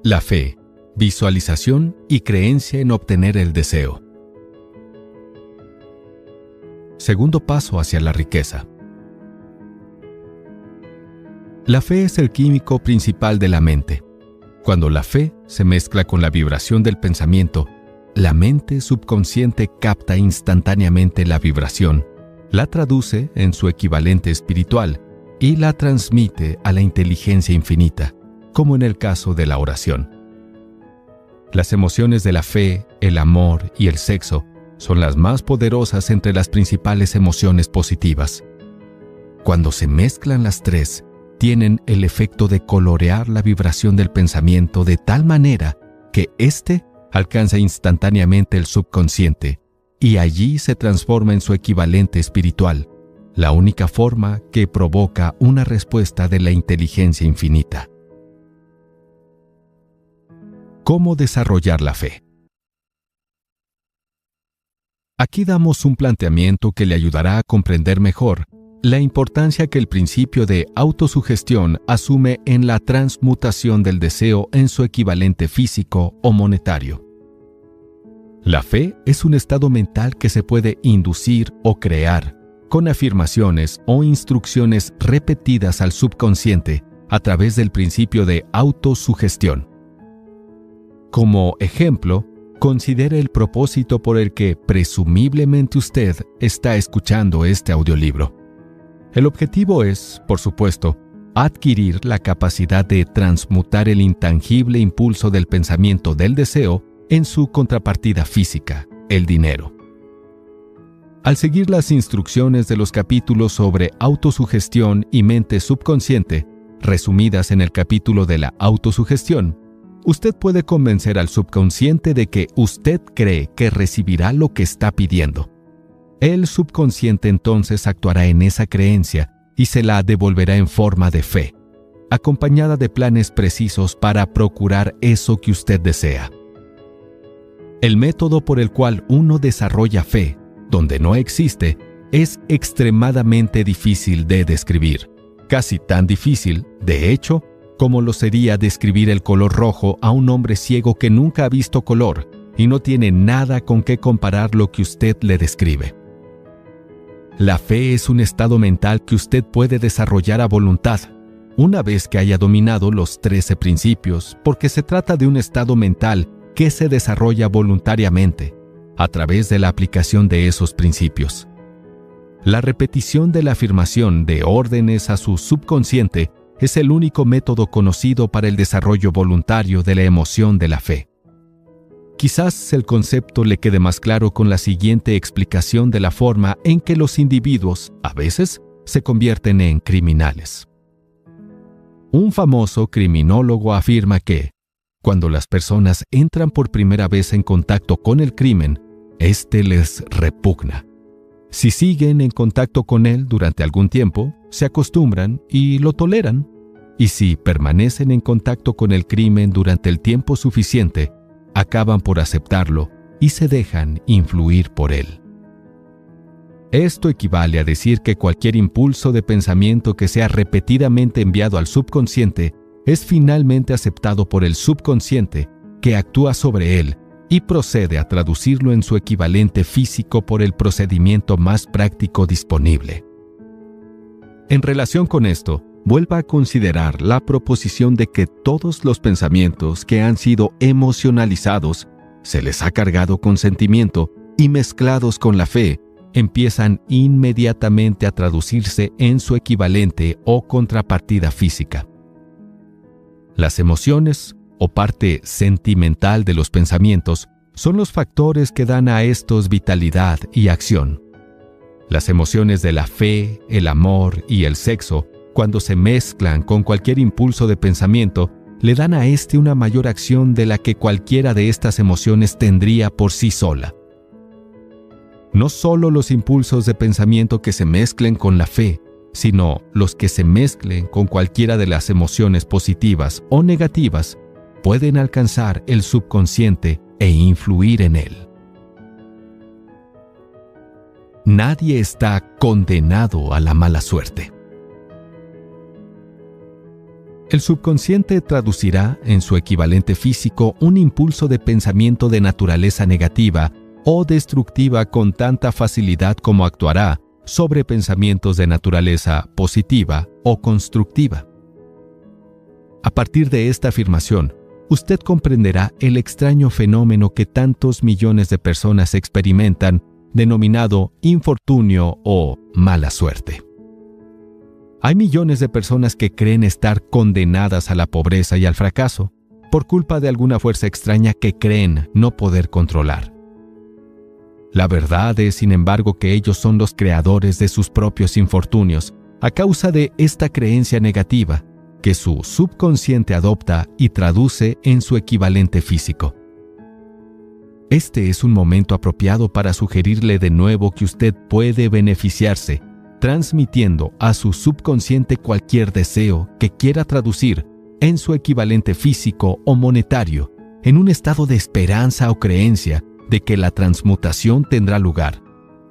La fe, visualización y creencia en obtener el deseo. Segundo paso hacia la riqueza. La fe es el químico principal de la mente. Cuando la fe se mezcla con la vibración del pensamiento, la mente subconsciente capta instantáneamente la vibración, la traduce en su equivalente espiritual y la transmite a la inteligencia infinita, como en el caso de la oración. Las emociones de la fe, el amor y el sexo son las más poderosas entre las principales emociones positivas. Cuando se mezclan las tres, tienen el efecto de colorear la vibración del pensamiento de tal manera que éste alcanza instantáneamente el subconsciente y allí se transforma en su equivalente espiritual, la única forma que provoca una respuesta de la inteligencia infinita. ¿Cómo desarrollar la fe? Aquí damos un planteamiento que le ayudará a comprender mejor la importancia que el principio de autosugestión asume en la transmutación del deseo en su equivalente físico o monetario. La fe es un estado mental que se puede inducir o crear con afirmaciones o instrucciones repetidas al subconsciente a través del principio de autosugestión. Como ejemplo, considere el propósito por el que presumiblemente usted está escuchando este audiolibro. El objetivo es, por supuesto, adquirir la capacidad de transmutar el intangible impulso del pensamiento del deseo en su contrapartida física, el dinero. Al seguir las instrucciones de los capítulos sobre autosugestión y mente subconsciente, resumidas en el capítulo de la autosugestión, usted puede convencer al subconsciente de que usted cree que recibirá lo que está pidiendo. El subconsciente entonces actuará en esa creencia y se la devolverá en forma de fe, acompañada de planes precisos para procurar eso que usted desea. El método por el cual uno desarrolla fe, donde no existe, es extremadamente difícil de describir. Casi tan difícil, de hecho, como lo sería describir el color rojo a un hombre ciego que nunca ha visto color y no tiene nada con qué comparar lo que usted le describe. La fe es un estado mental que usted puede desarrollar a voluntad, una vez que haya dominado los 13 principios, porque se trata de un estado mental que se desarrolla voluntariamente, a través de la aplicación de esos principios. La repetición de la afirmación de órdenes a su subconsciente es el único método conocido para el desarrollo voluntario de la emoción de la fe. Quizás el concepto le quede más claro con la siguiente explicación de la forma en que los individuos, a veces, se convierten en criminales. Un famoso criminólogo afirma que, cuando las personas entran por primera vez en contacto con el crimen, éste les repugna. Si siguen en contacto con él durante algún tiempo, se acostumbran y lo toleran. Y si permanecen en contacto con el crimen durante el tiempo suficiente, acaban por aceptarlo y se dejan influir por él. Esto equivale a decir que cualquier impulso de pensamiento que sea repetidamente enviado al subconsciente es finalmente aceptado por el subconsciente, que actúa sobre él y procede a traducirlo en su equivalente físico por el procedimiento más práctico disponible. En relación con esto, vuelva a considerar la proposición de que todos los pensamientos que han sido emocionalizados, se les ha cargado con sentimiento y mezclados con la fe, empiezan inmediatamente a traducirse en su equivalente o contrapartida física. Las emociones, o parte sentimental de los pensamientos, son los factores que dan a estos vitalidad y acción. Las emociones de la fe, el amor y el sexo, cuando se mezclan con cualquier impulso de pensamiento, le dan a éste una mayor acción de la que cualquiera de estas emociones tendría por sí sola. No solo los impulsos de pensamiento que se mezclen con la fe, sino los que se mezclen con cualquiera de las emociones positivas o negativas, pueden alcanzar el subconsciente e influir en él. Nadie está condenado a la mala suerte. El subconsciente traducirá en su equivalente físico un impulso de pensamiento de naturaleza negativa o destructiva con tanta facilidad como actuará sobre pensamientos de naturaleza positiva o constructiva. A partir de esta afirmación, usted comprenderá el extraño fenómeno que tantos millones de personas experimentan, denominado infortunio o mala suerte. Hay millones de personas que creen estar condenadas a la pobreza y al fracaso por culpa de alguna fuerza extraña que creen no poder controlar. La verdad es, sin embargo, que ellos son los creadores de sus propios infortunios a causa de esta creencia negativa que su subconsciente adopta y traduce en su equivalente físico. Este es un momento apropiado para sugerirle de nuevo que usted puede beneficiarse transmitiendo a su subconsciente cualquier deseo que quiera traducir en su equivalente físico o monetario, en un estado de esperanza o creencia de que la transmutación tendrá lugar.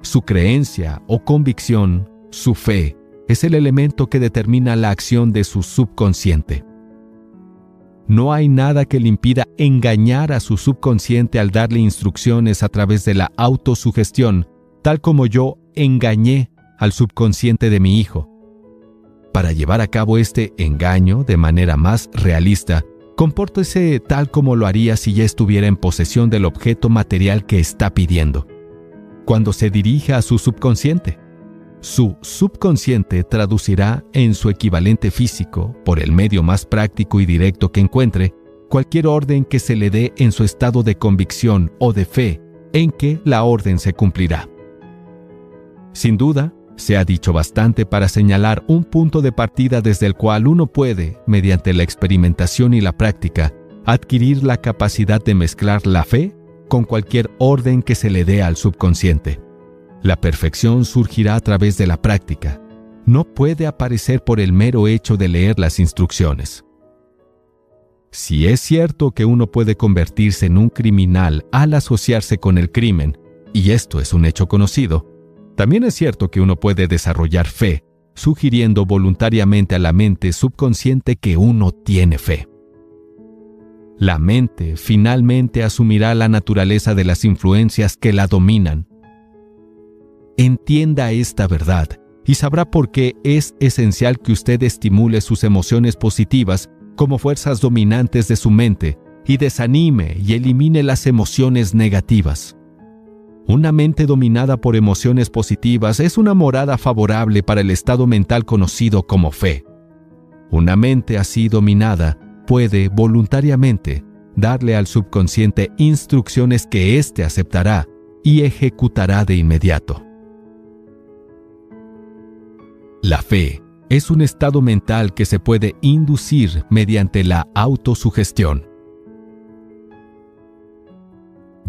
Su creencia o convicción, su fe, es el elemento que determina la acción de su subconsciente. No hay nada que le impida engañar a su subconsciente al darle instrucciones a través de la autosugestión, tal como yo engañé al subconsciente de mi hijo. Para llevar a cabo este engaño de manera más realista, compórtese tal como lo haría si ya estuviera en posesión del objeto material que está pidiendo. Cuando se dirija a su subconsciente traducirá en su equivalente físico, por el medio más práctico y directo que encuentre, cualquier orden que se le dé en su estado de convicción o de fe en que la orden se cumplirá. Sin duda, se ha dicho bastante para señalar un punto de partida desde el cual uno puede, mediante la experimentación y la práctica, adquirir la capacidad de mezclar la fe con cualquier orden que se le dé al subconsciente. La perfección surgirá a través de la práctica. No puede aparecer por el mero hecho de leer las instrucciones. Si es cierto que uno puede convertirse en un criminal al asociarse con el crimen, y esto es un hecho conocido, también es cierto que uno puede desarrollar fe, sugiriendo voluntariamente a la mente subconsciente que uno tiene fe. La mente finalmente asumirá la naturaleza de las influencias que la dominan. Entienda esta verdad y sabrá por qué es esencial que usted estimule sus emociones positivas como fuerzas dominantes de su mente y desanime y elimine las emociones negativas. Una mente dominada por emociones positivas es una morada favorable para el estado mental conocido como fe. Una mente así dominada puede voluntariamente darle al subconsciente instrucciones que éste aceptará y ejecutará de inmediato. La fe es un estado mental que se puede inducir mediante la autosugestión.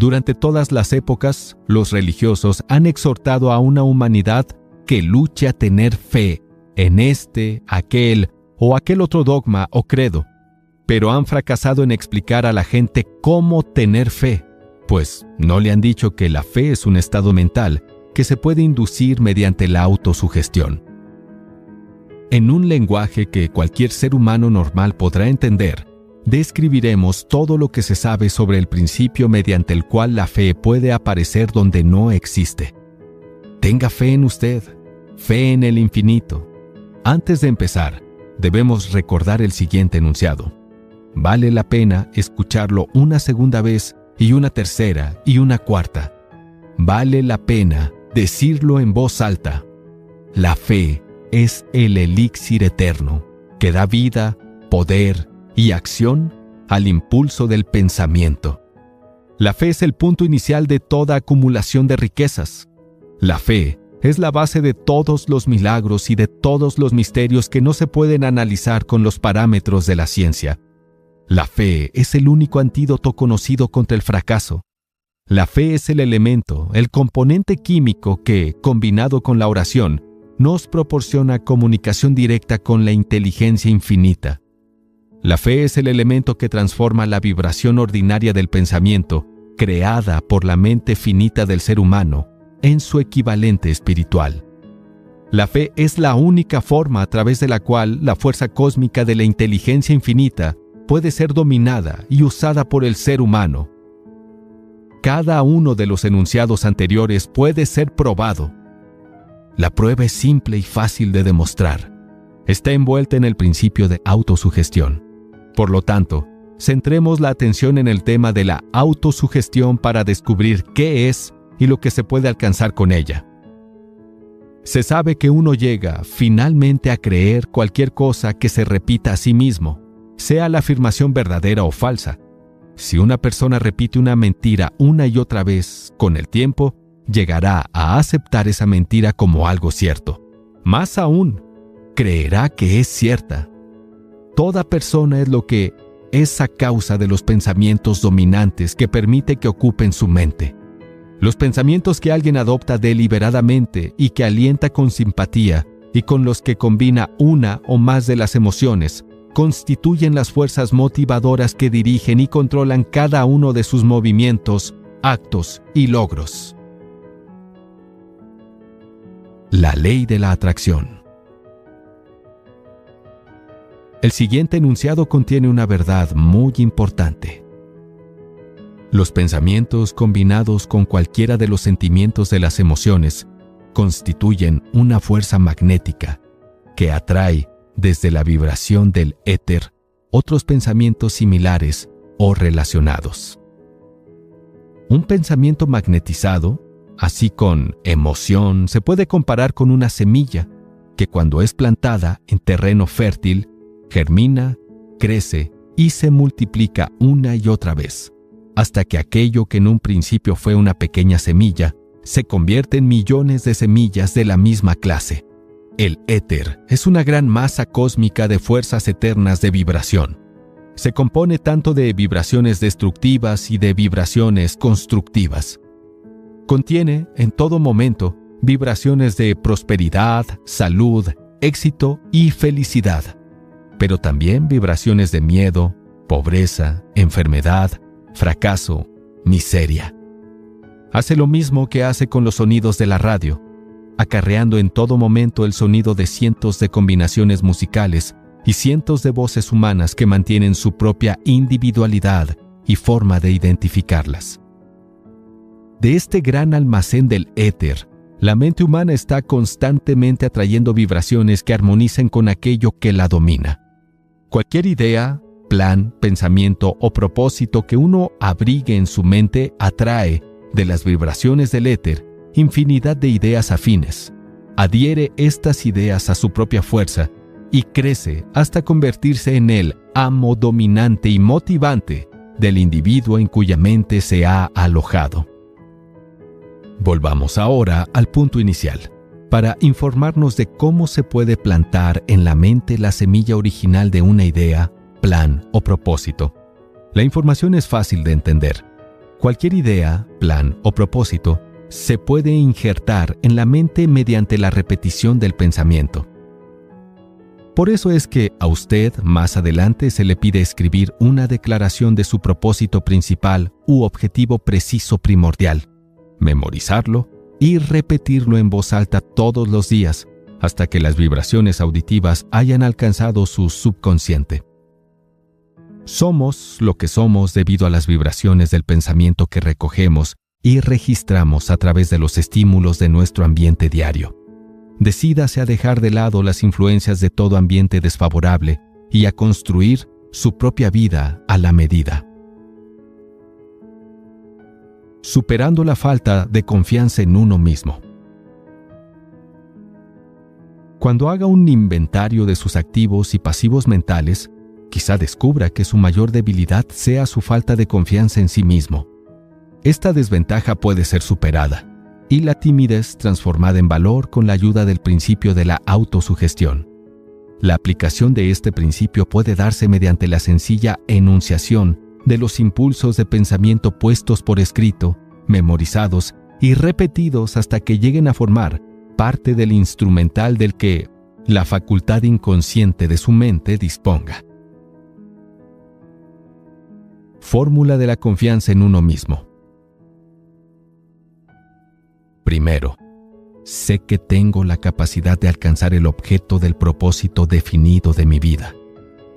Durante todas las épocas, los religiosos han exhortado a una humanidad que luche a tener fe en este, aquel o aquel otro dogma o credo, pero han fracasado en explicar a la gente cómo tener fe, pues no le han dicho que la fe es un estado mental que se puede inducir mediante la autosugestión. En un lenguaje que cualquier ser humano normal podrá entender, describiremos todo lo que se sabe sobre el principio mediante el cual la fe puede aparecer donde no existe. Tenga fe en usted, fe en el infinito. Antes de empezar, debemos recordar el siguiente enunciado. Vale la pena escucharlo una segunda vez y una tercera y una cuarta. Vale la pena decirlo en voz alta. La fe es el elixir eterno que da vida, poder y acción al impulso del pensamiento. La fe es el punto inicial de toda acumulación de riquezas. La fe es la base de todos los milagros y de todos los misterios que no se pueden analizar con los parámetros de la ciencia. La fe es el único antídoto conocido contra el fracaso. La fe es el elemento, el componente químico que, combinado con la oración, nos proporciona comunicación directa con la inteligencia infinita. La fe es el elemento que transforma la vibración ordinaria del pensamiento, creada por la mente finita del ser humano, en su equivalente espiritual. La fe es la única forma a través de la cual la fuerza cósmica de la inteligencia infinita puede ser dominada y usada por el ser humano. Cada uno de los enunciados anteriores puede ser probado. La prueba es simple y fácil de demostrar. Está envuelta en el principio de autosugestión. Por lo tanto, centremos la atención en el tema de la autosugestión para descubrir qué es y lo que se puede alcanzar con ella. Se sabe que uno llega finalmente a creer cualquier cosa que se repita a sí mismo, sea la afirmación verdadera o falsa. Si una persona repite una mentira una y otra vez, con el tiempo, llegará a aceptar esa mentira como algo cierto. Más aún, creerá que es cierta. Toda persona es lo que es a causa de los pensamientos dominantes que permite que ocupen su mente. Los pensamientos que alguien adopta deliberadamente y que alienta con simpatía y con los que combina una o más de las emociones, constituyen las fuerzas motivadoras que dirigen y controlan cada uno de sus movimientos, actos y logros. La ley de la atracción. El siguiente enunciado contiene una verdad muy importante. Los pensamientos combinados con cualquiera de los sentimientos de las emociones constituyen una fuerza magnética que atrae desde la vibración del éter otros pensamientos similares o relacionados. Un pensamiento magnetizado, así con emoción, se puede comparar con una semilla que cuando es plantada en terreno fértil, germina, crece y se multiplica una y otra vez, hasta que aquello que en un principio fue una pequeña semilla se convierte en millones de semillas de la misma clase. El éter es una gran masa cósmica de fuerzas eternas de vibración. Se compone tanto de vibraciones destructivas y de vibraciones constructivas. Contiene, en todo momento, vibraciones de prosperidad, salud, éxito y felicidad, pero también vibraciones de miedo, pobreza, enfermedad, fracaso, miseria. Hace lo mismo que hace con los sonidos de la radio, acarreando en todo momento el sonido de cientos de combinaciones musicales y cientos de voces humanas que mantienen su propia individualidad y forma de identificarlas. De este gran almacén del éter, la mente humana está constantemente atrayendo vibraciones que armonicen con aquello que la domina. Cualquier idea, plan, pensamiento o propósito que uno abrigue en su mente atrae, de las vibraciones del éter, infinidad de ideas afines. Adhiere estas ideas a su propia fuerza y crece hasta convertirse en el amo dominante y motivante del individuo en cuya mente se ha alojado. Volvamos ahora al punto inicial, para informarnos de cómo se puede plantar en la mente la semilla original de una idea, plan o propósito. La información es fácil de entender. Cualquier idea, plan o propósito se puede injertar en la mente mediante la repetición del pensamiento. Por eso es que a usted más adelante se le pide escribir una declaración de su propósito principal u objetivo preciso primordial, memorizarlo y repetirlo en voz alta todos los días hasta que las vibraciones auditivas hayan alcanzado su subconsciente. Somos lo que somos debido a las vibraciones del pensamiento que recogemos y registramos a través de los estímulos de nuestro ambiente diario. Decídase a dejar de lado las influencias de todo ambiente desfavorable y a construir su propia vida a la medida. Superando la falta de confianza en uno mismo. Cuando haga un inventario de sus activos y pasivos mentales, quizá descubra que su mayor debilidad sea su falta de confianza en sí mismo. Esta desventaja puede ser superada y la timidez transformada en valor con la ayuda del principio de la autosugestión. La aplicación de este principio puede darse mediante la sencilla enunciación de los impulsos de pensamiento puestos por escrito, memorizados y repetidos hasta que lleguen a formar parte del instrumental del que la facultad inconsciente de su mente disponga. Fórmula de la confianza en uno mismo. Primero, sé que tengo la capacidad de alcanzar el objeto del propósito definido de mi vida.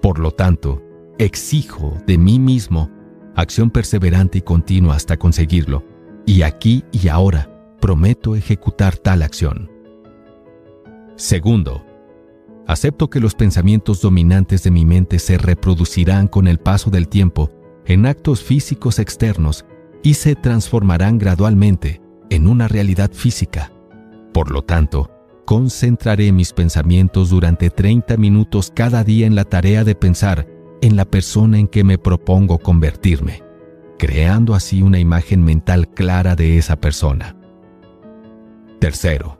Por lo tanto, exijo de mí mismo acción perseverante y continua hasta conseguirlo, y aquí y ahora prometo ejecutar tal acción. Segundo, acepto que los pensamientos dominantes de mi mente se reproducirán con el paso del tiempo en actos físicos externos y se transformarán gradualmente en una realidad física. Por lo tanto, concentraré mis pensamientos durante 30 minutos cada día en la tarea de pensar en la persona en que me propongo convertirme, creando así una imagen mental clara de esa persona. Tercero,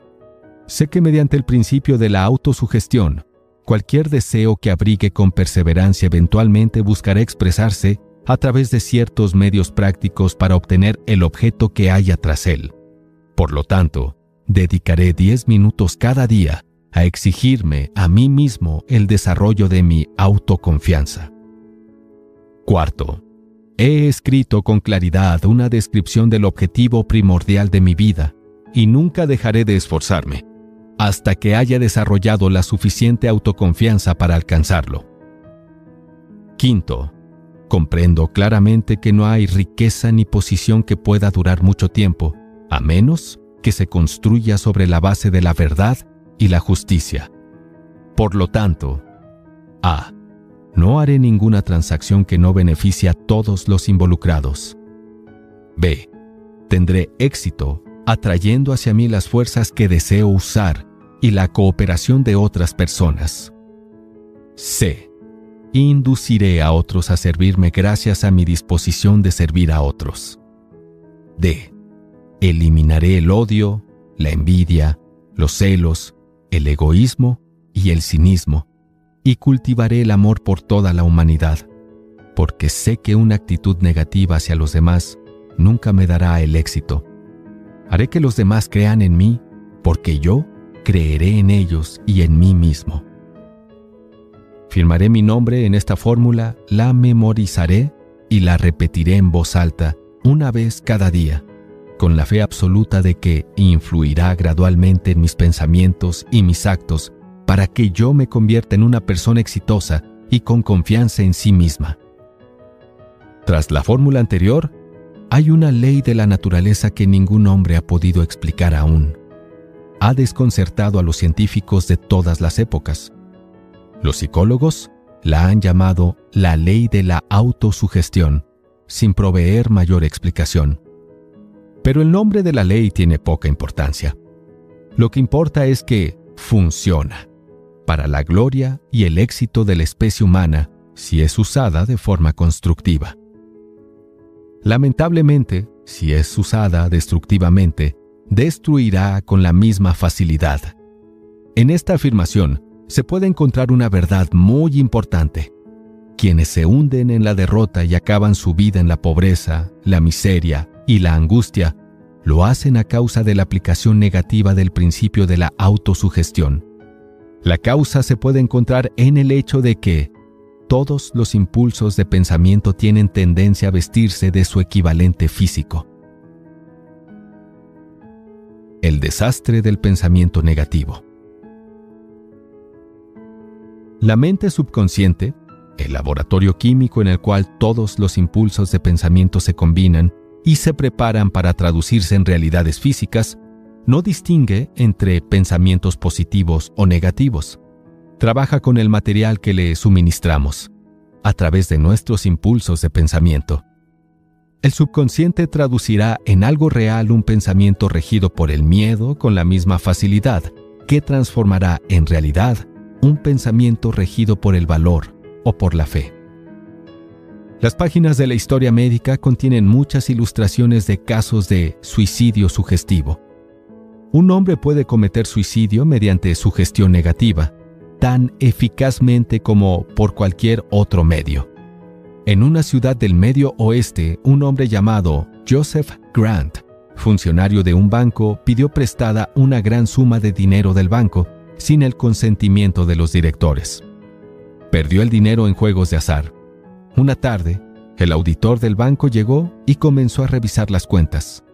sé que mediante el principio de la autosugestión, cualquier deseo que abrigue con perseverancia eventualmente buscará expresarse a través de ciertos medios prácticos para obtener el objeto que haya tras él. Por lo tanto, dedicaré 10 minutos cada día a exigirme a mí mismo el desarrollo de mi autoconfianza. Cuarto, he escrito con claridad una descripción del objetivo primordial de mi vida y nunca dejaré de esforzarme hasta que haya desarrollado la suficiente autoconfianza para alcanzarlo. Quinto, comprendo claramente que no hay riqueza ni posición que pueda durar mucho tiempo, a menos que se construya sobre la base de la verdad y la justicia. Por lo tanto, A. No haré ninguna transacción que no beneficie a todos los involucrados. B. Tendré éxito atrayendo hacia mí las fuerzas que deseo usar y la cooperación de otras personas. C. Induciré a otros a servirme gracias a mi disposición de servir a otros. D. Eliminaré el odio, la envidia, los celos, el egoísmo y el cinismo, y cultivaré el amor por toda la humanidad, porque sé que una actitud negativa hacia los demás nunca me dará el éxito. Haré que los demás crean en mí, porque yo creeré en ellos y en mí mismo. Firmaré mi nombre en esta fórmula, la memorizaré y la repetiré en voz alta una vez cada día, con la fe absoluta de que influirá gradualmente en mis pensamientos y mis actos para que yo me convierta en una persona exitosa y con confianza en sí misma. Tras la fórmula anterior, hay una ley de la naturaleza que ningún hombre ha podido explicar aún. Ha desconcertado a los científicos de todas las épocas. Los psicólogos la han llamado la ley de la autosugestión, sin proveer mayor explicación. Pero el nombre de la ley tiene poca importancia. Lo que importa es que funciona para la gloria y el éxito de la especie humana si es usada de forma constructiva. Lamentablemente, si es usada destructivamente, destruirá con la misma facilidad. En esta afirmación se puede encontrar una verdad muy importante. Quienes se hunden en la derrota y acaban su vida en la pobreza, la miseria y la angustia, lo hacen a causa de la aplicación negativa del principio de la autosugestión. La causa se puede encontrar en el hecho de que todos los impulsos de pensamiento tienen tendencia a vestirse de su equivalente físico. El desastre del pensamiento negativo. La mente subconsciente, el laboratorio químico en el cual todos los impulsos de pensamiento se combinan y se preparan para traducirse en realidades físicas, no distingue entre pensamientos positivos o negativos. Trabaja con el material que le suministramos, a través de nuestros impulsos de pensamiento. El subconsciente traducirá en algo real un pensamiento regido por el miedo con la misma facilidad que transformará en realidad un pensamiento regido por el valor o por la fe. Las páginas de la historia médica contienen muchas ilustraciones de casos de suicidio sugestivo. Un hombre puede cometer suicidio mediante sugestión negativa, tan eficazmente como por cualquier otro medio. En una ciudad del Medio Oeste, un hombre llamado Joseph Grant, funcionario de un banco, pidió prestada una gran suma de dinero del banco sin el consentimiento de los directores. Perdió el dinero en juegos de azar. Una tarde, el auditor del banco llegó y comenzó a revisar las cuentas.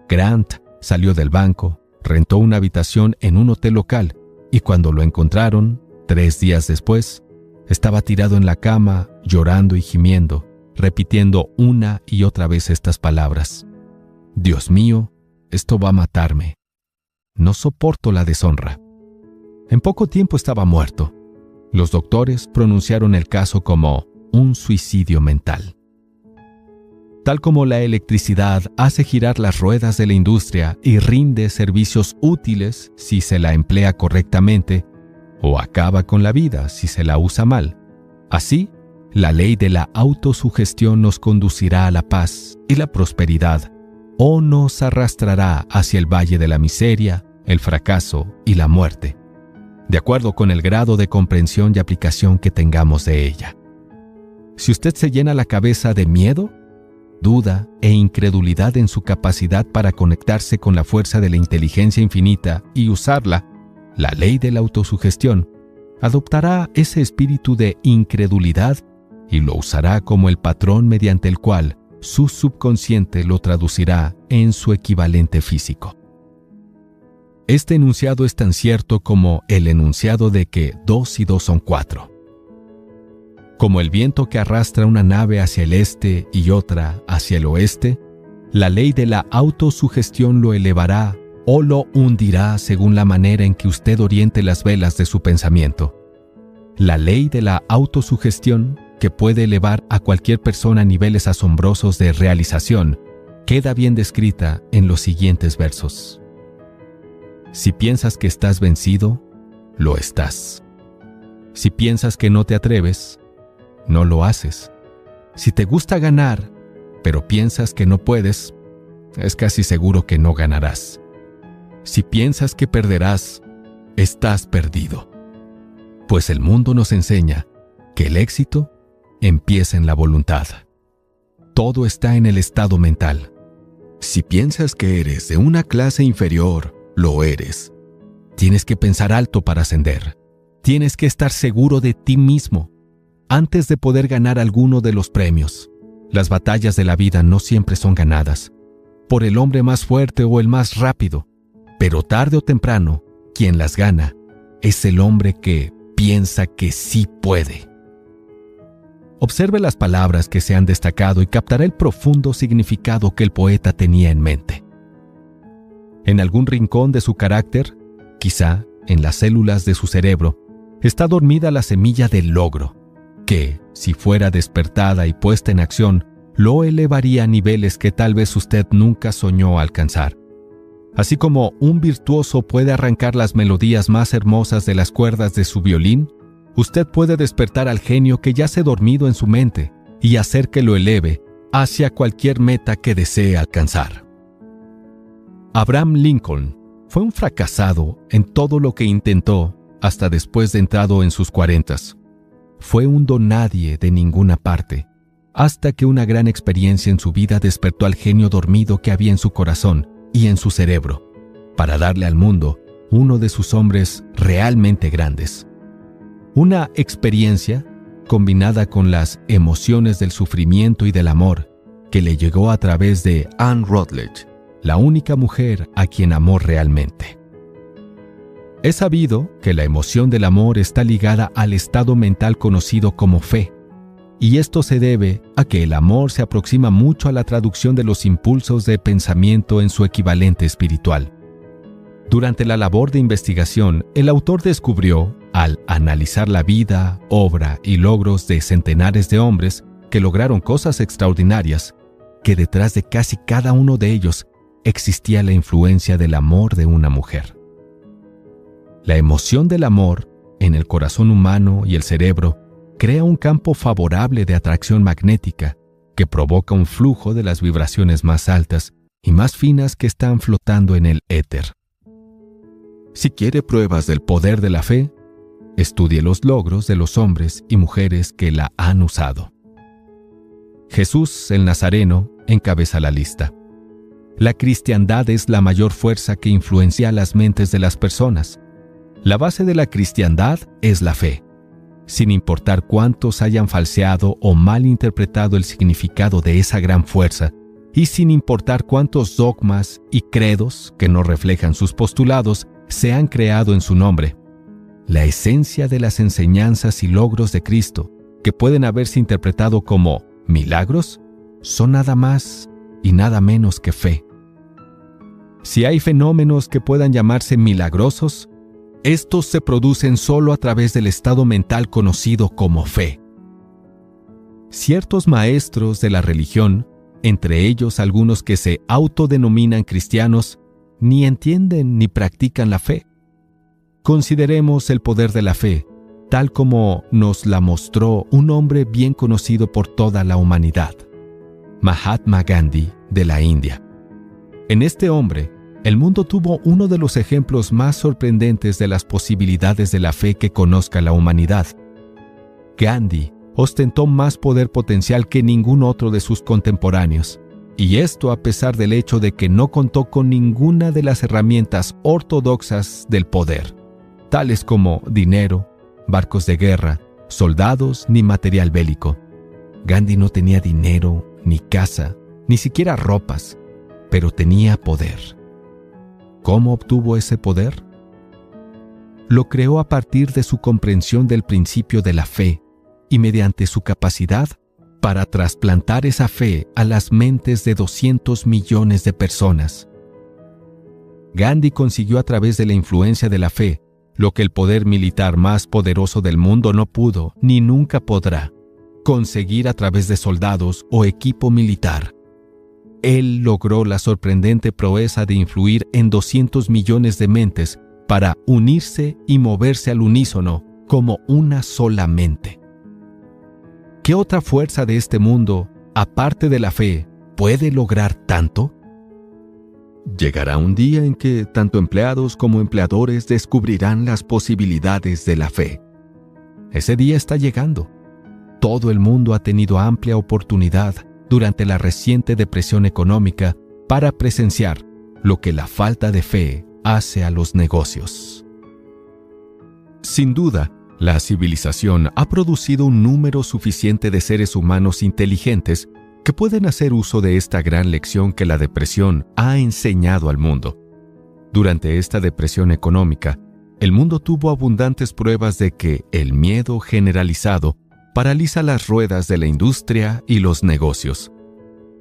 Grant salió del banco, rentó una habitación en un hotel local y cuando lo encontraron, 3 días después, estaba tirado en la cama, llorando y gimiendo, repitiendo una y otra vez estas palabras: Dios mío, esto va a matarme. No soporto la deshonra. En poco tiempo estaba muerto. Los doctores pronunciaron el caso como un suicidio mental. Tal como la electricidad hace girar las ruedas de la industria y rinde servicios útiles si se la emplea correctamente, o acaba con la vida si se la usa mal, así, la ley de la autosugestión nos conducirá a la paz y la prosperidad, o nos arrastrará hacia el valle de la miseria, el fracaso y la muerte, de acuerdo con el grado de comprensión y aplicación que tengamos de ella. Si usted se llena la cabeza de miedo, duda e incredulidad en su capacidad para conectarse con la fuerza de la inteligencia infinita y usarla, la ley de la autosugestión adoptará ese espíritu de incredulidad y lo usará como el patrón mediante el cual su subconsciente lo traducirá en su equivalente físico. Este enunciado es tan cierto como el enunciado de que 2 y 2 son 4. Como el viento que arrastra una nave hacia el este y otra hacia el oeste, la ley de la autosugestión lo elevará o lo hundirá según la manera en que usted oriente las velas de su pensamiento. La ley de la autosugestión, que puede elevar a cualquier persona a niveles asombrosos de realización, queda bien descrita en los siguientes versos. Si piensas que estás vencido, lo estás. Si piensas que no te atreves, no lo haces. Si te gusta ganar, pero piensas que no puedes, es casi seguro que no ganarás. Si piensas que perderás, estás perdido. Pues el mundo nos enseña que el éxito empieza en la voluntad. Todo está en el estado mental. Si piensas que eres de una clase inferior, lo eres. Tienes que pensar alto para ascender. Tienes que estar seguro de ti mismo antes de poder ganar alguno de los premios. Las batallas de la vida no siempre son ganadas por el hombre más fuerte o el más rápido, pero tarde o temprano, quien las gana es el hombre que piensa que sí puede. Observe las palabras que se han destacado y captará el profundo significado que el poeta tenía en mente. En algún rincón de su carácter, quizá en las células de su cerebro, está dormida la semilla del logro, que, si fuera despertada y puesta en acción, lo elevaría a niveles que tal vez usted nunca soñó alcanzar. Así como un virtuoso puede arrancar las melodías más hermosas de las cuerdas de su violín, usted puede despertar al genio que yace dormido en su mente y hacer que lo eleve hacia cualquier meta que desee alcanzar. Abraham Lincoln fue un fracasado en todo lo que intentó hasta después de entrado en sus 40s. Fue un donadie de ninguna parte, hasta que una gran experiencia en su vida despertó al genio dormido que había en su corazón y en su cerebro, para darle al mundo uno de sus hombres realmente grandes. Una experiencia combinada con las emociones del sufrimiento y del amor que le llegó a través de Anne Rutledge, la única mujer a quien amó realmente. Es sabido que la emoción del amor está ligada al estado mental conocido como fe, y esto se debe a que el amor se aproxima mucho a la traducción de los impulsos de pensamiento en su equivalente espiritual. Durante la labor de investigación, el autor descubrió, al analizar la vida, obra y logros de centenares de hombres que lograron cosas extraordinarias, que detrás de casi cada uno de ellos existía la influencia del amor de una mujer. La emoción del amor en el corazón humano y el cerebro crea un campo favorable de atracción magnética que provoca un flujo de las vibraciones más altas y más finas que están flotando en el éter. Si quiere pruebas del poder de la fe, estudie los logros de los hombres y mujeres que la han usado. Jesús el Nazareno encabeza la lista. La cristiandad es la mayor fuerza que influencia las mentes de las personas. La base de la cristiandad es la fe, sin importar cuántos hayan falseado o mal interpretado el significado de esa gran fuerza y sin importar cuántos dogmas y credos que no reflejan sus postulados se han creado en su nombre. La esencia de las enseñanzas y logros de Cristo, que pueden haberse interpretado como milagros, son nada más y nada menos que fe. Si hay fenómenos que puedan llamarse milagrosos, estos se producen solo a través del estado mental conocido como fe. Ciertos maestros de la religión, entre ellos algunos que se autodenominan cristianos, ni entienden ni practican la fe. Consideremos el poder de la fe, tal como nos la mostró un hombre bien conocido por toda la humanidad, Mahatma Gandhi de la India. En este hombre, el mundo tuvo uno de los ejemplos más sorprendentes de las posibilidades de la fe que conozca la humanidad. Gandhi ostentó más poder potencial que ningún otro de sus contemporáneos, y esto a pesar del hecho de que no contó con ninguna de las herramientas ortodoxas del poder, tales como dinero, barcos de guerra, soldados ni material bélico. Gandhi no tenía dinero, ni casa, ni siquiera ropas, pero tenía poder. ¿Cómo obtuvo ese poder? Lo creó a partir de su comprensión del principio de la fe y mediante su capacidad para trasplantar esa fe a las mentes de 200 millones de personas. Gandhi consiguió a través de la influencia de la fe lo que el poder militar más poderoso del mundo no pudo ni nunca podrá conseguir a través de soldados o equipo militar. Él logró la sorprendente proeza de influir en 200 millones de mentes para unirse y moverse al unísono como una sola mente. ¿Qué otra fuerza de este mundo, aparte de la fe, puede lograr tanto? Llegará un día en que tanto empleados como empleadores descubrirán las posibilidades de la fe. Ese día está llegando. Todo el mundo ha tenido amplia oportunidad durante la reciente depresión económica para presenciar lo que la falta de fe hace a los negocios. Sin duda, la civilización ha producido un número suficiente de seres humanos inteligentes que pueden hacer uso de esta gran lección que la depresión ha enseñado al mundo. Durante esta depresión económica, el mundo tuvo abundantes pruebas de que el miedo generalizado paraliza las ruedas de la industria y los negocios.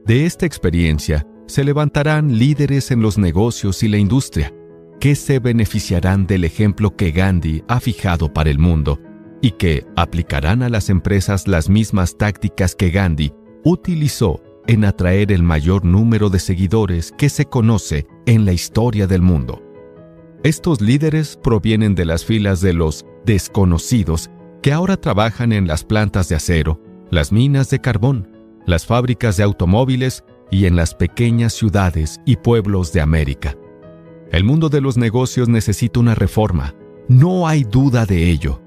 De esta experiencia, se levantarán líderes en los negocios y la industria, que se beneficiarán del ejemplo que Gandhi ha fijado para el mundo y que aplicarán a las empresas las mismas tácticas que Gandhi utilizó en atraer el mayor número de seguidores que se conoce en la historia del mundo. Estos líderes provienen de las filas de los desconocidos que ahora trabajan en las plantas de acero, las minas de carbón, las fábricas de automóviles y en las pequeñas ciudades y pueblos de América. El mundo de los negocios necesita una reforma, no hay duda de ello.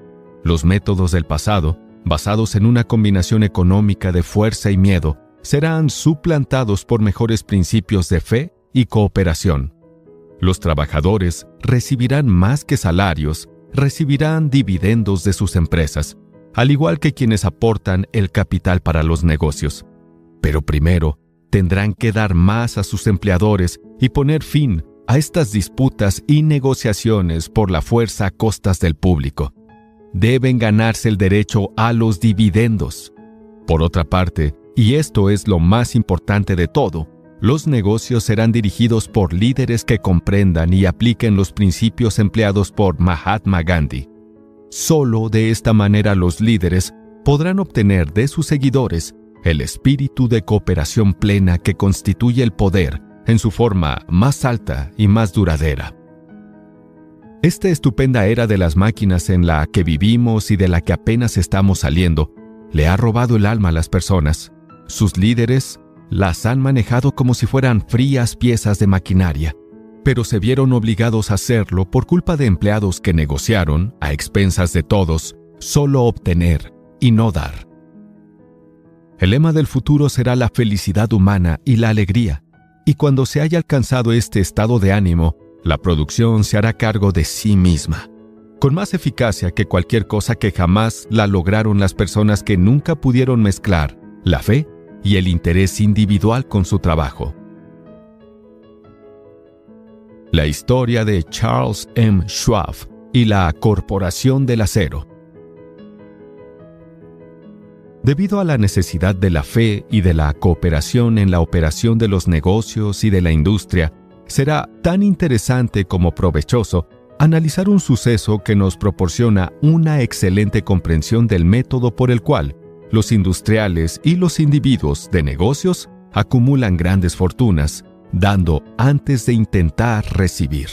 Los métodos del pasado, basados en una combinación económica de fuerza y miedo, serán suplantados por mejores principios de fe y cooperación. Los trabajadores recibirán más que salarios, recibirán dividendos de sus empresas, al igual que quienes aportan el capital para los negocios. Pero primero, tendrán que dar más a sus empleadores y poner fin a estas disputas y negociaciones por la fuerza a costas del público. Deben ganarse el derecho a los dividendos. Por otra parte, y esto es lo más importante de todo, los negocios serán dirigidos por líderes que comprendan y apliquen los principios empleados por Mahatma Gandhi. Solo de esta manera los líderes podrán obtener de sus seguidores el espíritu de cooperación plena que constituye el poder en su forma más alta y más duradera. Esta estupenda era de las máquinas en la que vivimos y de la que apenas estamos saliendo, le ha robado el alma a las personas. Sus líderes las han manejado como si fueran frías piezas de maquinaria, pero se vieron obligados a hacerlo por culpa de empleados que negociaron, a expensas de todos, solo obtener y no dar. El lema del futuro será la felicidad humana y la alegría, y cuando se haya alcanzado este estado de ánimo, la producción se hará cargo de sí misma, con más eficacia que cualquier cosa que jamás la lograron las personas que nunca pudieron mezclar la fe y el interés individual con su trabajo. La historia de Charles M. Schwab y la Corporación del Acero. Debido a la necesidad de la fe y de la cooperación en la operación de los negocios y de la industria, será tan interesante como provechoso analizar un suceso que nos proporciona una excelente comprensión del método por el cual los industriales y los individuos de negocios acumulan grandes fortunas, dando antes de intentar recibir.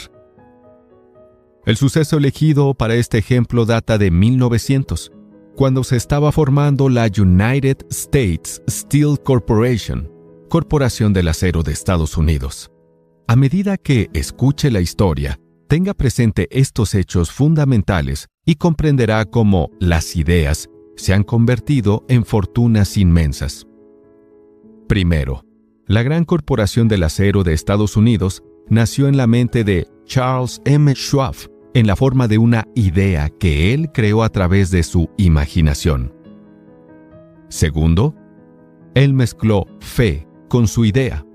El suceso elegido para este ejemplo data de 1900, cuando se estaba formando la United States Steel Corporation, Corporación del Acero de Estados Unidos. A medida que escuche la historia, tenga presente estos hechos fundamentales y comprenderá cómo las ideas se han convertido en fortunas inmensas. Primero, la gran Corporación del Acero de Estados Unidos nació en la mente de Charles M. Schwab en la forma de una idea que él creó a través de su imaginación. Segundo, él mezcló fe con su idea.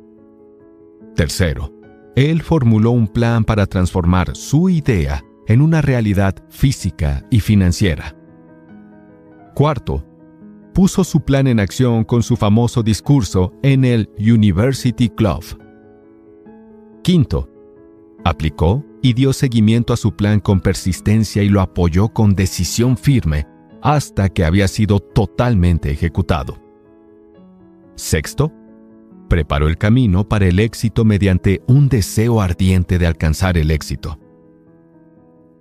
Tercero, él formuló un plan para transformar su idea en una realidad física y financiera. Cuarto, puso su plan en acción con su famoso discurso en el University Club. Quinto, aplicó y dio seguimiento a su plan con persistencia y lo apoyó con decisión firme hasta que había sido totalmente ejecutado. Sexto, preparó el camino para el éxito mediante un deseo ardiente de alcanzar el éxito.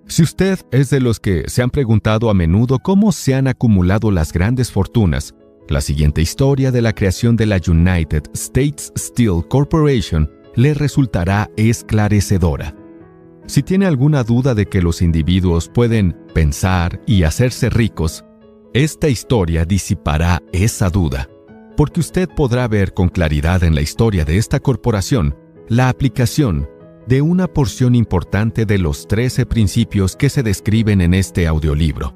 Si usted es de los que se han preguntado a menudo cómo se han acumulado las grandes fortunas, la siguiente historia de la creación de la United States Steel Corporation le resultará esclarecedora. Si tiene alguna duda de que los individuos pueden pensar y hacerse ricos, esta historia disipará esa duda, porque usted podrá ver con claridad en la historia de esta corporación la aplicación de una porción importante de los 13 principios que se describen en este audiolibro.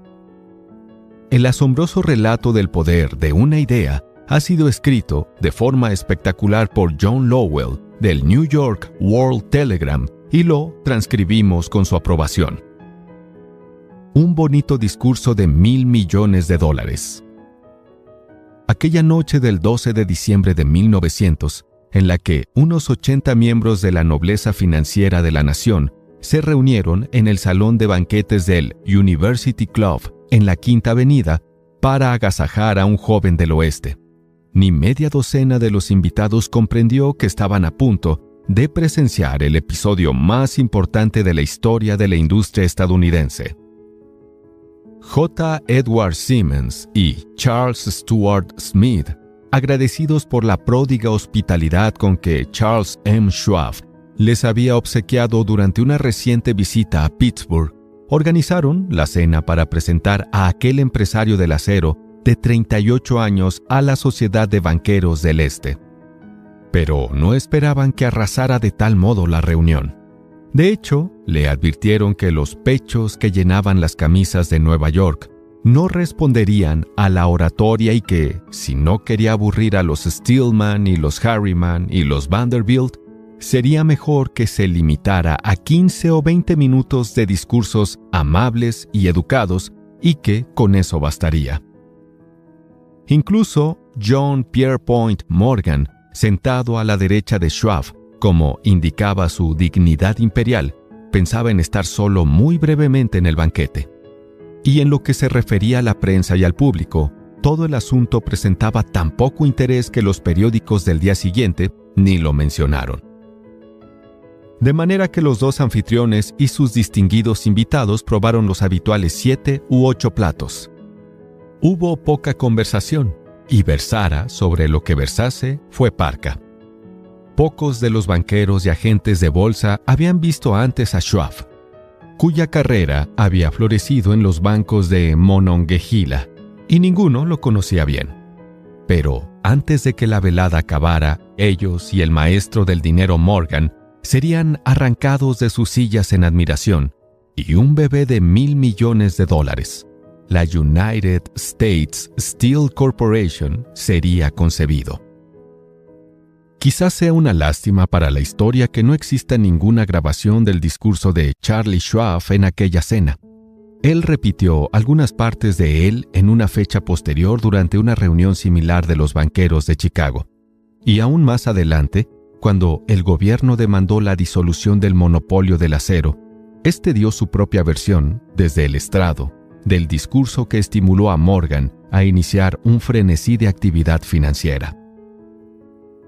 El asombroso relato del poder de una idea ha sido escrito de forma espectacular por John Lowell del New York World Telegram y lo transcribimos con su aprobación. Un bonito discurso de $1,000 millones. Aquella noche del 12 de diciembre de 1900, en la que unos 80 miembros de la nobleza financiera de la nación se reunieron en el salón de banquetes del University Club en la Quinta Avenida para agasajar a un joven del oeste. Ni media docena de los invitados comprendió que estaban a punto de presenciar el episodio más importante de la historia de la industria estadounidense. J. Edward Siemens y Charles Stuart Smith, agradecidos por la pródiga hospitalidad con que Charles M. Schwab les había obsequiado durante una reciente visita a Pittsburgh, organizaron la cena para presentar a aquel empresario del acero de 38 años a la Sociedad de Banqueros del Este. Pero no esperaban que arrasara de tal modo la reunión. De hecho, le advirtieron que los pechos que llenaban las camisas de Nueva York no responderían a la oratoria y que, si no quería aburrir a los Stillman y los Harriman y los Vanderbilt, sería mejor que se limitara a 15 o 20 minutos de discursos amables y educados y que con eso bastaría. Incluso John Pierpont Morgan, sentado a la derecha de Schwab, como indicaba su dignidad imperial, pensaba en estar solo muy brevemente en el banquete. Y en lo que se refería a la prensa y al público, todo el asunto presentaba tan poco interés que los periódicos del día siguiente ni lo mencionaron. De manera que los dos anfitriones y sus distinguidos invitados probaron los habituales 7 u 8 platos. Hubo poca conversación, y versara sobre lo que versase fue parca. Pocos de los banqueros y agentes de bolsa habían visto antes a Schwab, cuya carrera había florecido en los bancos de Monongahela, y ninguno lo conocía bien. Pero antes de que la velada acabara, ellos y el maestro del dinero Morgan serían arrancados de sus sillas en admiración, y un bebé de $1,000 millones, la United States Steel Corporation, sería concebido. Quizás sea una lástima para la historia que no exista ninguna grabación del discurso de Charlie Schwab en aquella cena. Él repitió algunas partes de él en una fecha posterior durante una reunión similar de los banqueros de Chicago. Y aún más adelante, cuando el gobierno demandó la disolución del monopolio del acero, este dio su propia versión, desde el estrado, del discurso que estimuló a Morgan a iniciar un frenesí de actividad financiera.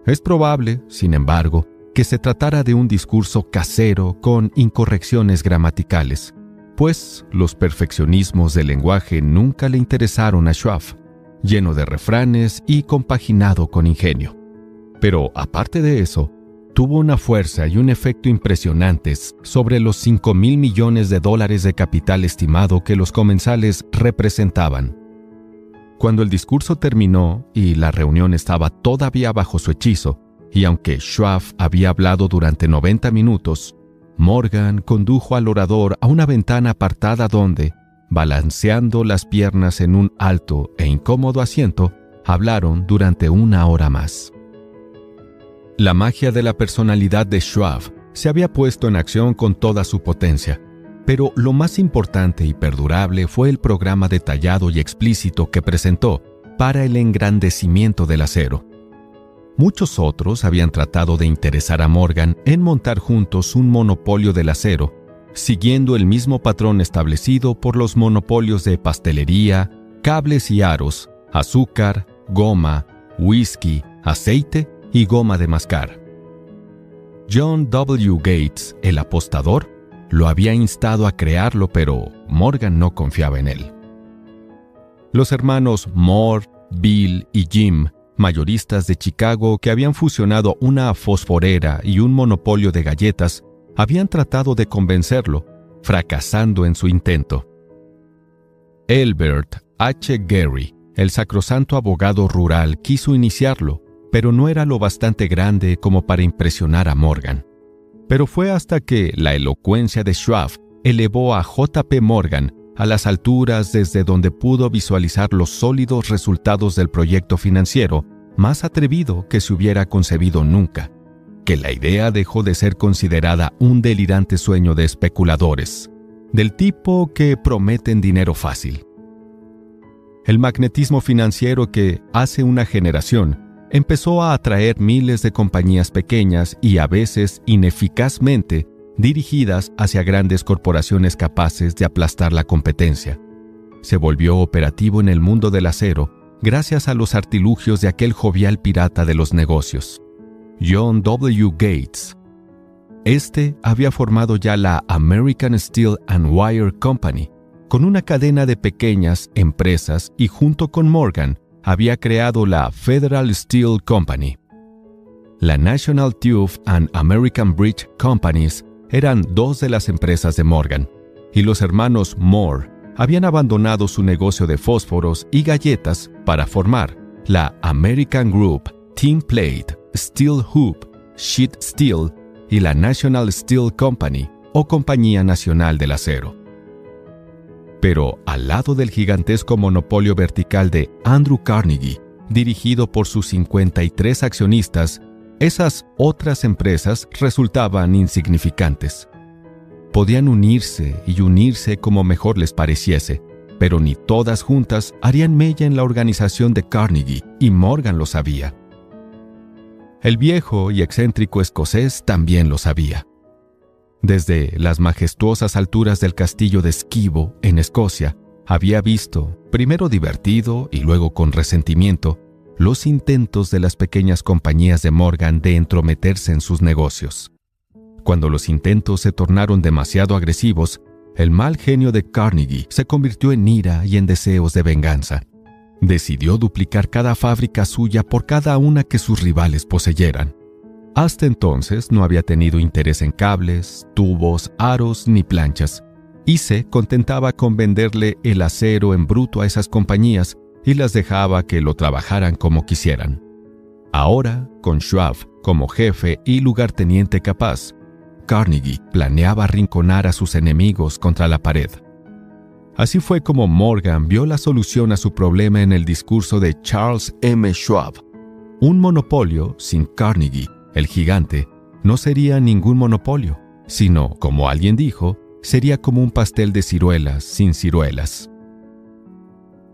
Es probable, sin embargo, que se tratara de un discurso casero con incorrecciones gramaticales, pues los perfeccionismos del lenguaje nunca le interesaron a Schwab, lleno de refranes y compaginado con ingenio. Pero, aparte de eso, tuvo una fuerza y un efecto impresionantes sobre los $5,000 millones de capital estimado que los comensales representaban. Cuando el discurso terminó y la reunión estaba todavía bajo su hechizo, y aunque Schwab había hablado durante 90 minutos, Morgan condujo al orador a una ventana apartada donde, balanceando las piernas en un alto e incómodo asiento, hablaron durante 1 hora más. La magia de la personalidad de Schwab se había puesto en acción con toda su potencia, pero lo más importante y perdurable fue el programa detallado y explícito que presentó para el engrandecimiento del acero. Muchos otros habían tratado de interesar a Morgan en montar juntos un monopolio del acero, siguiendo el mismo patrón establecido por los monopolios de pastelería, cables y aros, azúcar, goma, whisky, aceite y goma de mascar. John W. Gates, el apostador, lo había instado a crearlo, pero Morgan no confiaba en él. Los hermanos Moore, Bill y Jim, mayoristas de Chicago que habían fusionado una fosforera y un monopolio de galletas, habían tratado de convencerlo, fracasando en su intento. Elbert H. Gary, el sacrosanto abogado rural, quiso iniciarlo, pero no era lo bastante grande como para impresionar a Morgan. Pero fue hasta que la elocuencia de Schwab elevó a J.P. Morgan a las alturas desde donde pudo visualizar los sólidos resultados del proyecto financiero más atrevido que se hubiera concebido nunca, que la idea dejó de ser considerada un delirante sueño de especuladores, del tipo que prometen dinero fácil. El magnetismo financiero que, hace una generación, empezó a atraer miles de compañías pequeñas y a veces ineficazmente dirigidas hacia grandes corporaciones capaces de aplastar la competencia. Se volvió operativo en el mundo del acero gracias a los artilugios de aquel jovial pirata de los negocios, John W. Gates. Este había formado ya la American Steel and Wire Company, con una cadena de pequeñas empresas, y junto con Morgan había creado la Federal Steel Company. La National Tube and American Bridge Companies eran dos de las empresas de Morgan, y los hermanos Moore habían abandonado su negocio de fósforos y galletas para formar la American Group, Tin Plate, Steel Hoop, Sheet Steel y la National Steel Company, o Compañía Nacional del Acero. Pero al lado del gigantesco monopolio vertical de Andrew Carnegie, dirigido por sus 53 accionistas, esas otras empresas resultaban insignificantes. Podían unirse y unirse como mejor les pareciese, pero ni todas juntas harían mella en la organización de Carnegie, y Morgan lo sabía. El viejo y excéntrico escocés también lo sabía. Desde las majestuosas alturas del castillo de Skibo, en Escocia, había visto, primero divertido y luego con resentimiento, los intentos de las pequeñas compañías de Morgan de entrometerse en sus negocios. Cuando los intentos se tornaron demasiado agresivos, el mal genio de Carnegie se convirtió en ira y en deseos de venganza. Decidió duplicar cada fábrica suya por cada una que sus rivales poseyeran. Hasta entonces no había tenido interés en cables, tubos, aros ni planchas, y se contentaba con venderle el acero en bruto a esas compañías y las dejaba que lo trabajaran como quisieran. Ahora, con Schwab como jefe y lugarteniente capaz, Carnegie planeaba arrinconar a sus enemigos contra la pared. Así fue como Morgan vio la solución a su problema en el discurso de Charles M. Schwab, Un monopolio sin Carnegie, el gigante, no sería ningún monopolio, sino, como alguien dijo, sería como un pastel de ciruelas sin ciruelas.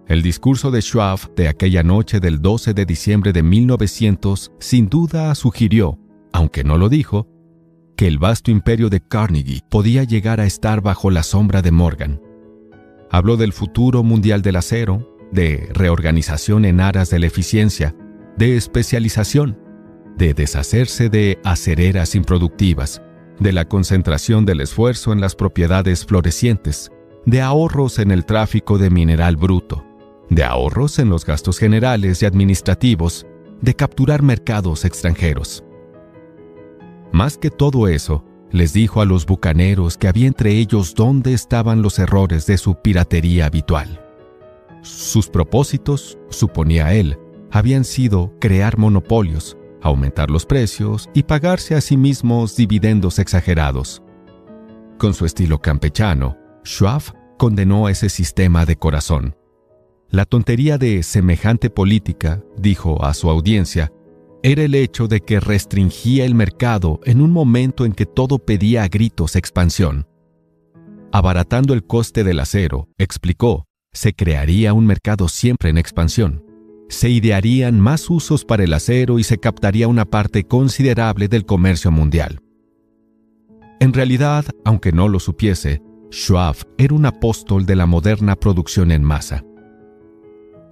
El discurso de Schwab de aquella noche del 12 de diciembre de 1900 sin duda sugirió, aunque no lo dijo, que el vasto imperio de Carnegie podía llegar a estar bajo la sombra de Morgan. Habló del futuro mundial del acero, de reorganización en aras de la eficiencia, de especialización, de deshacerse de acereras improductivas, de la concentración del esfuerzo en las propiedades florecientes, de ahorros en el tráfico de mineral bruto, de ahorros en los gastos generales y administrativos, de capturar mercados extranjeros. Más que todo eso, les dijo a los bucaneros que había entre ellos dónde estaban los errores de su piratería habitual. Sus propósitos, suponía él, habían sido crear monopolios, aumentar los precios y pagarse a sí mismos dividendos exagerados. Con su estilo campechano, Schwab condenó ese sistema de corazón. La tontería de semejante política, dijo a su audiencia, era el hecho de que restringía el mercado en un momento en que todo pedía a gritos expansión. Abaratando el coste del acero, explicó, se crearía un mercado siempre en expansión. Se idearían más usos para el acero y se captaría una parte considerable del comercio mundial. En realidad, aunque no lo supiese, Schwab era un apóstol de la moderna producción en masa.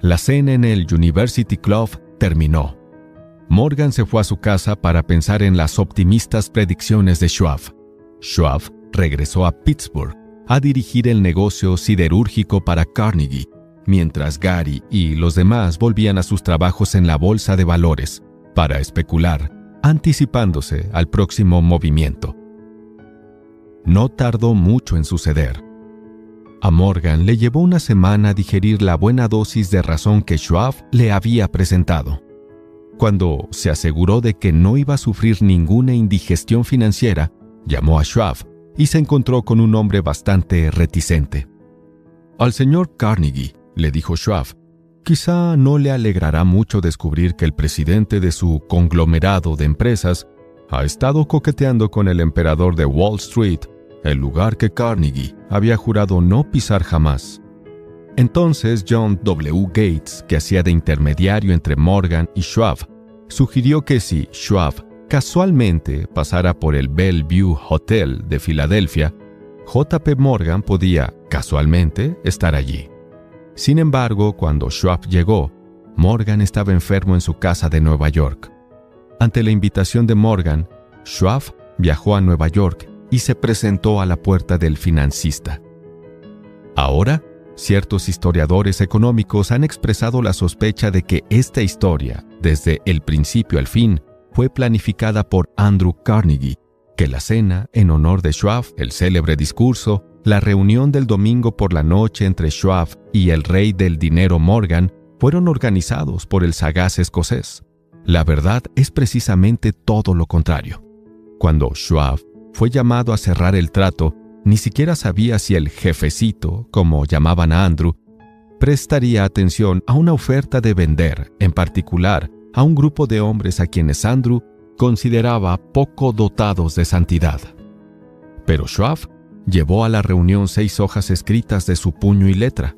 La cena en el University Club terminó. Morgan se fue a su casa para pensar en las optimistas predicciones de Schwab. Schwab regresó a Pittsburgh a dirigir el negocio siderúrgico para Carnegie, mientras Gary y los demás volvían a sus trabajos en la bolsa de valores para especular, anticipándose al próximo movimiento. No tardó mucho en suceder. A Morgan le llevó una semana digerir la buena dosis de razón que Schwab le había presentado. Cuando se aseguró de que no iba a sufrir ninguna indigestión financiera, llamó a Schwab y se encontró con un hombre bastante reticente. Al señor Carnegie, le dijo Schwab, quizá no le alegrará mucho descubrir que el presidente de su conglomerado de empresas ha estado coqueteando con el emperador de Wall Street, el lugar que Carnegie había jurado no pisar jamás. Entonces John W. Gates, que hacía de intermediario entre Morgan y Schwab, sugirió que si Schwab casualmente pasara por el Bellevue Hotel de Filadelfia, J.P. Morgan podía, casualmente, estar allí. Sin embargo, cuando Schwab llegó, Morgan estaba enfermo en su casa de Nueva York. Ante la invitación de Morgan, Schwab viajó a Nueva York y se presentó a la puerta del financista. Ahora, ciertos historiadores económicos han expresado la sospecha de que esta historia, desde el principio al fin, fue planificada por Andrew Carnegie, que la cena en honor de Schwab, el célebre discurso, la reunión del domingo por la noche entre Schwab y el rey del dinero Morgan fueron organizados por el sagaz escocés. La verdad es precisamente todo lo contrario. Cuando Schwab fue llamado a cerrar el trato, ni siquiera sabía si el jefecito, como llamaban a Andrew, prestaría atención a una oferta de vender, en particular, a un grupo de hombres a quienes Andrew consideraba poco dotados de santidad. Pero Schwab llevó a la reunión 6 hojas escritas de su puño y letra,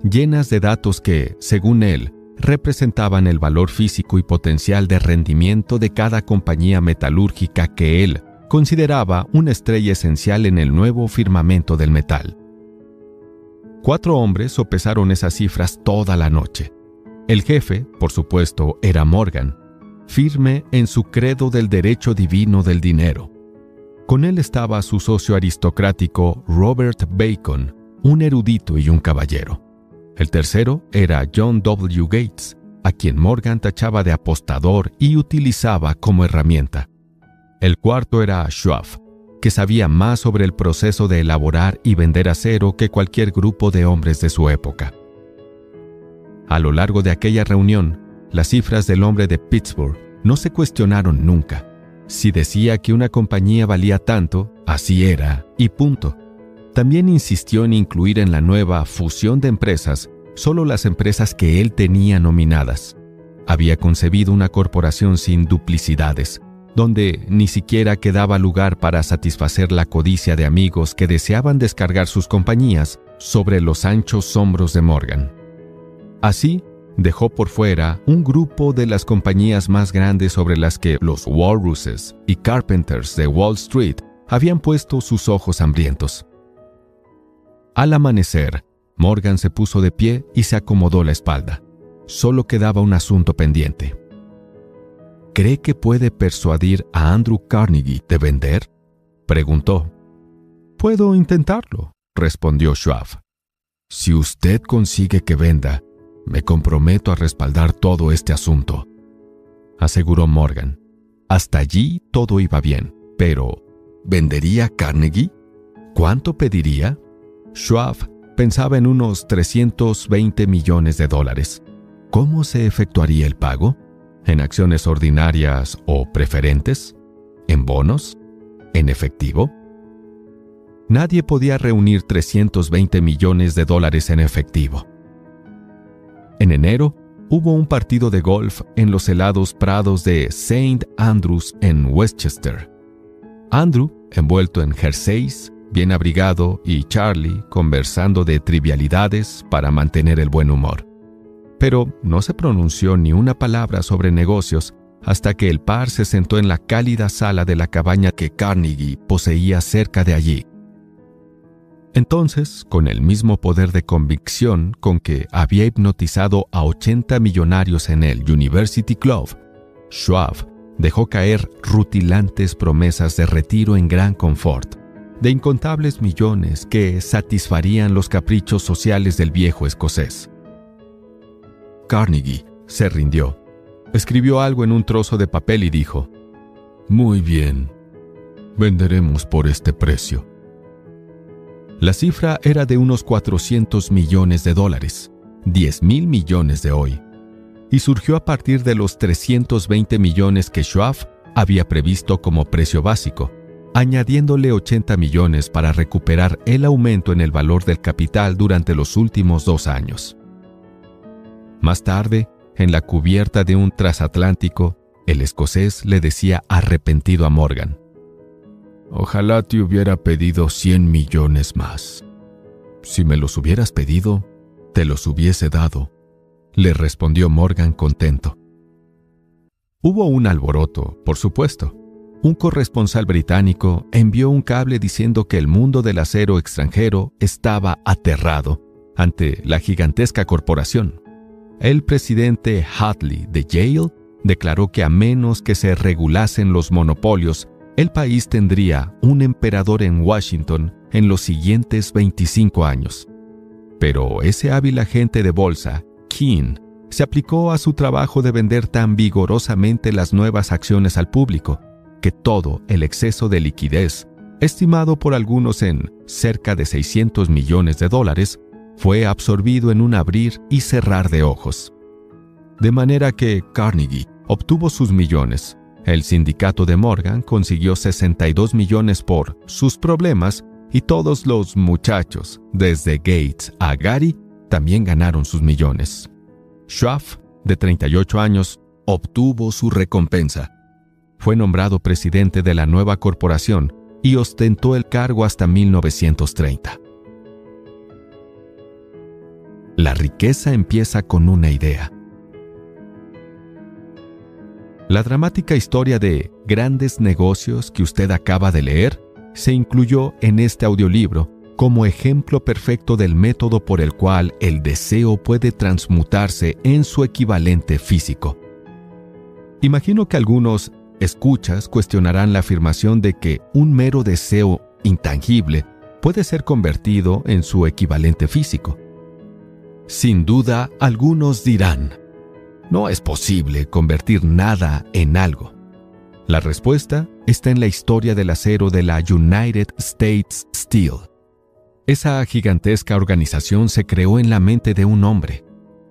llenas de datos que, según él, representaban el valor físico y potencial de rendimiento de cada compañía metalúrgica que él consideraba una estrella esencial en el nuevo firmamento del metal. 4 hombres sopesaron esas cifras toda la noche. El jefe, por supuesto, era Morgan, firme en su credo del derecho divino del dinero. Con él estaba su socio aristocrático Robert Bacon, un erudito y un caballero. El tercero era John W. Gates, a quien Morgan tachaba de apostador y utilizaba como herramienta. El cuarto era Schwab, que sabía más sobre el proceso de elaborar y vender acero que cualquier grupo de hombres de su época. A lo largo de aquella reunión, las cifras del hombre de Pittsburgh no se cuestionaron nunca. Si decía que una compañía valía tanto, así era, y punto. También insistió en incluir en la nueva fusión de empresas solo las empresas que él tenía nominadas. había concebido una corporación sin duplicidades, donde ni siquiera quedaba lugar para satisfacer la codicia de amigos que deseaban descargar sus compañías sobre los anchos hombros de Morgan. Así, dejó por fuera un grupo de las compañías más grandes sobre las que los Walruses y Carpenters de Wall Street habían puesto sus ojos hambrientos. Al amanecer, Morgan se puso de pie y se acomodó la espalda. Solo quedaba un asunto pendiente. ¿Cree que puede persuadir a Andrew Carnegie de vender?, preguntó. «Puedo intentarlo», respondió Schwab. «Si usted consigue que venda, me comprometo a respaldar todo este asunto», aseguró Morgan. Hasta allí todo iba bien, pero ¿vendería Carnegie? ¿Cuánto pediría? Schwab pensaba en unos $320 millones. ¿Cómo se efectuaría el pago? ¿En acciones ordinarias o preferentes? ¿En bonos? ¿En efectivo? Nadie podía reunir $320 millones en efectivo. En enero, hubo un partido de golf en los helados prados de St. Andrews en Westchester. Andrew, envuelto en jerseys, bien abrigado, y Charlie conversando de trivialidades para mantener el buen humor. Pero no se pronunció ni una palabra sobre negocios hasta que el par se sentó en la cálida sala de la cabaña que Carnegie poseía cerca de allí. Entonces, con el mismo poder de convicción con que había hipnotizado a 80 millonarios en el University Club, Schwab dejó caer rutilantes promesas de retiro en gran confort, de incontables millones que satisfarían los caprichos sociales del viejo escocés. Carnegie se rindió. Escribió algo en un trozo de papel y dijo: «Muy bien, venderemos por este precio». La cifra era de unos $400 millones, 10,000 millones de hoy, y surgió a partir de los 320 millones que Schwab había previsto como precio básico, añadiéndole 80 millones para recuperar el aumento en el valor del capital durante los últimos 2 años. Más tarde, en la cubierta de un transatlántico, el escocés le decía arrepentido a Morgan: «Ojalá te hubiera pedido 100 millones más. Si me los hubieras pedido, te los hubiese dado», le respondió Morgan contento. Hubo un alboroto, por supuesto. Un corresponsal británico envió un cable diciendo que el mundo del acero extranjero estaba aterrado ante la gigantesca corporación. El presidente Hadley de Yale declaró que a menos que se regulasen los monopolios, el país tendría un emperador en Washington en los siguientes 25 años. Pero ese hábil agente de bolsa, Keene, se aplicó a su trabajo de vender tan vigorosamente las nuevas acciones al público, que todo el exceso de liquidez, estimado por algunos en cerca de $600 millones, fue absorbido en un abrir y cerrar de ojos. De manera que Carnegie obtuvo sus millones. El sindicato de Morgan consiguió 62 millones por sus problemas, y todos los muchachos, desde Gates a Gary, también ganaron sus millones. Schwab, de 38 años, obtuvo su recompensa. Fue nombrado presidente de la nueva corporación y ostentó el cargo hasta 1930. La riqueza empieza con una idea. La dramática historia de grandes negocios que usted acaba de leer se incluyó en este audiolibro como ejemplo perfecto del método por el cual el deseo puede transmutarse en su equivalente físico. Imagino que algunos escuchas cuestionarán la afirmación de que un mero deseo intangible puede ser convertido en su equivalente físico. Sin duda, algunos dirán: no es posible convertir nada en algo. La respuesta está en la historia del acero de la United States Steel. Esa gigantesca organización se creó en la mente de un hombre.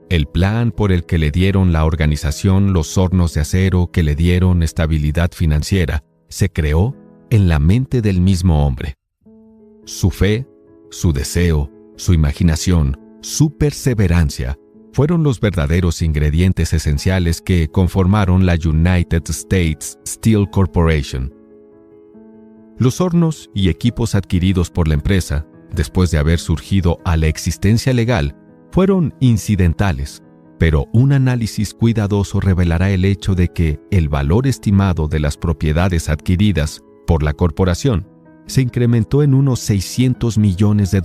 El plan por el que le dieron la organización los hornos de acero que le dieron estabilidad financiera se creó en la mente del mismo hombre. Su fe, su deseo, su imaginación, su perseverancia fueron los verdaderos ingredientes esenciales que conformaron la United States Steel Corporation. Los hornos y equipos adquiridos por la empresa, después de haber surgido a la existencia legal, fueron incidentales, pero un análisis cuidadoso revelará el hecho de que el valor estimado de las propiedades adquiridas por la corporación se incrementó en unos $600 millones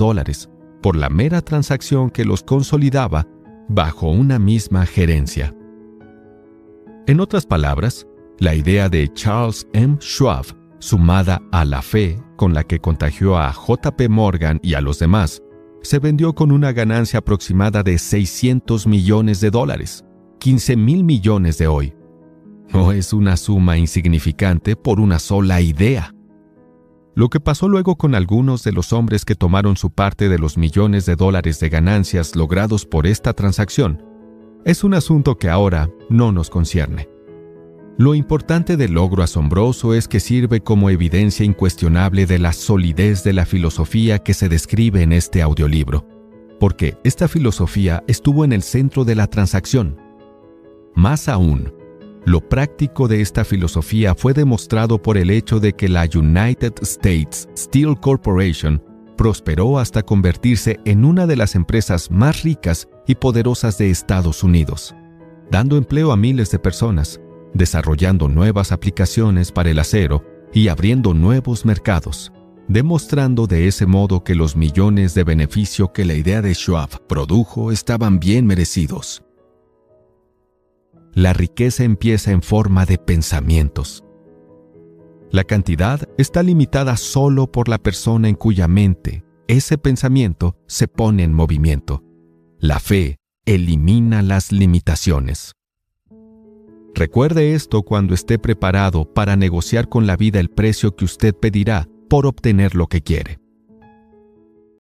por la mera transacción que los consolidaba bajo una misma gerencia. En otras palabras, la idea de Charles M. Schwab, sumada a la fe con la que contagió a J.P. Morgan y a los demás, se vendió con una ganancia aproximada de $600 millones, 15,000 millones de hoy. No es una suma insignificante por una sola idea. Lo que pasó luego con algunos de los hombres que tomaron su parte de los millones de dólares de ganancias logrados por esta transacción es un asunto que ahora no nos concierne. Lo importante del logro asombroso es que sirve como evidencia incuestionable de la solidez de la filosofía que se describe en este audiolibro, porque esta filosofía estuvo en el centro de la transacción. Más aún, lo práctico de esta filosofía fue demostrado por el hecho de que la United States Steel Corporation prosperó hasta convertirse en una de las empresas más ricas y poderosas de Estados Unidos, dando empleo a miles de personas, desarrollando nuevas aplicaciones para el acero y abriendo nuevos mercados, demostrando de ese modo que los millones de beneficio que la idea de Schwab produjo estaban bien merecidos. La riqueza empieza en forma de pensamientos. La cantidad está limitada solo por la persona en cuya mente ese pensamiento se pone en movimiento. La fe elimina las limitaciones. Recuerde esto cuando esté preparado para negociar con la vida el precio que usted pedirá por obtener lo que quiere.